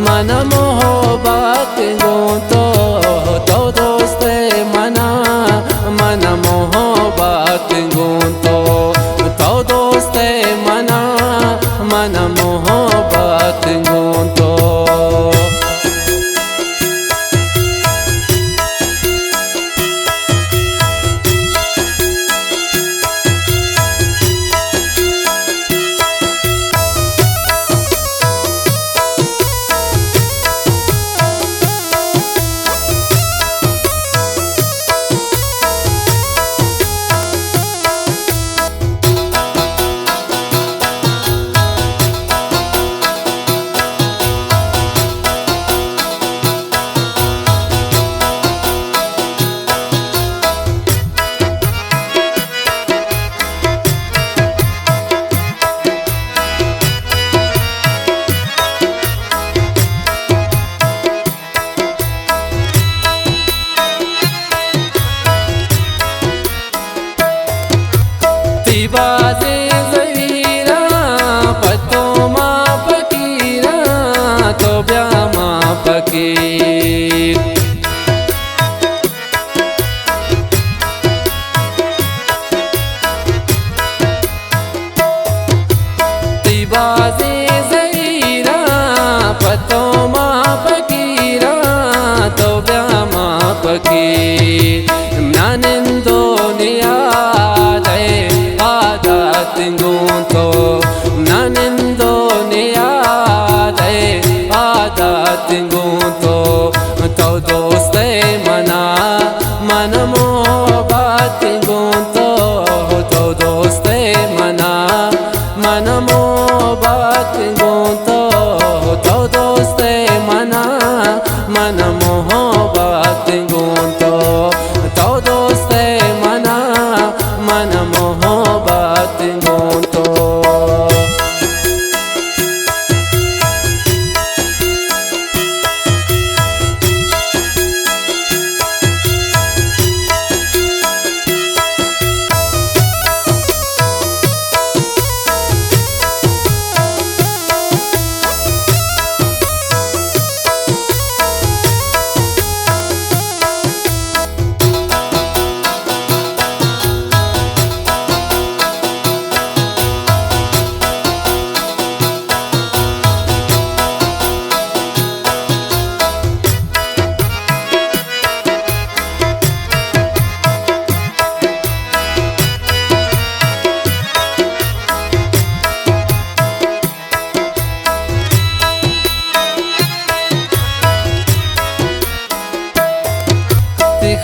मन मोहब्बत गूंतो तो दोस्त मना मन मोहब्बत गूंतो तो दोस्त मना मन मोहब्बत गूंतो। बाजे ज़हीरा पतो मां फकीरा तो ब्या मां फकीर बाजे ज़हीरा पतो मां फकीरा तो ब्या मां फकीर नानिंदो गूंतो नानिंदो नियादे आदत गूंतो तो दोस्त मना मन मोहब्बत गूंतो तो दोस्त मना मन मोहब्बत गूंतो तो दोस्त मना मन मोहब्बत गूंतो तो दोस्त मना मन मोहब्बत गूंतो।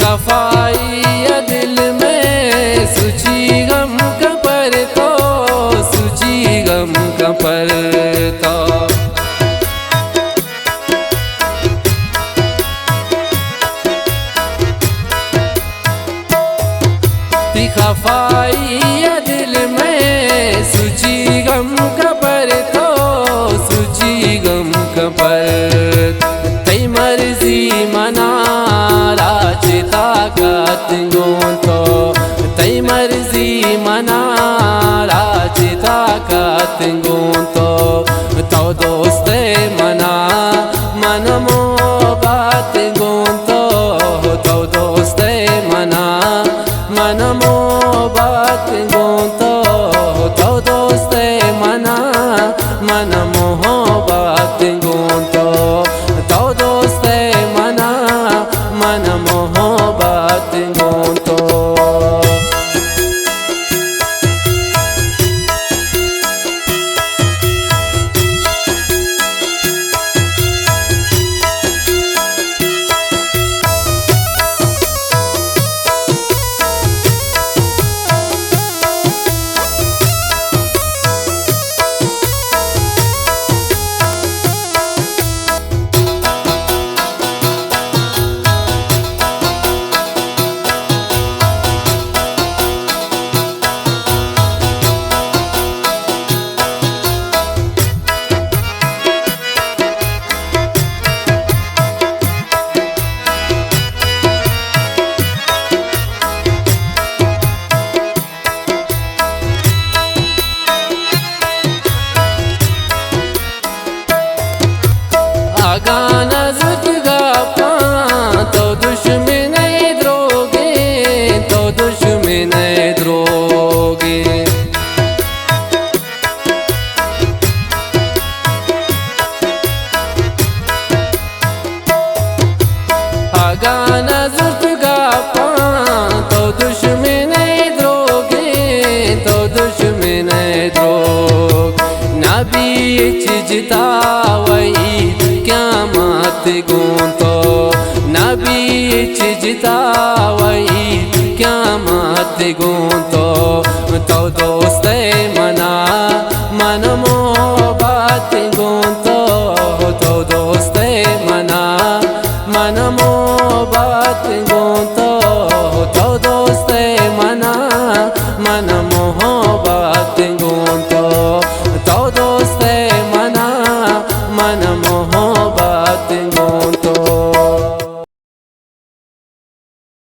खफाई दिल में सुची गम कपर तो सुची गम कपर तो खफाई दिल में सुची गम कपर तो सुची गम कपर तई मर्जी मना ताकत गूंतो तई मर्जी मना राज ताकत गूंतो तो दोस्त मना मन मोहब्बत गूंतो तो दोस्त मना मन मोहब्बत गूंतो तो दोस्त मना मन मोहब्बत गूंतो तो दोस्त मना मन मोहब्बत गूंतो। Agana zutgapan to dushmene droge, to dushmene droge. Agana zutgapan to dushmene droge, to dushmene droge. Nabi chijta wai क़यामत गूंतो, नबी चिजता वही क़यामत गूंतो तो दोस्ते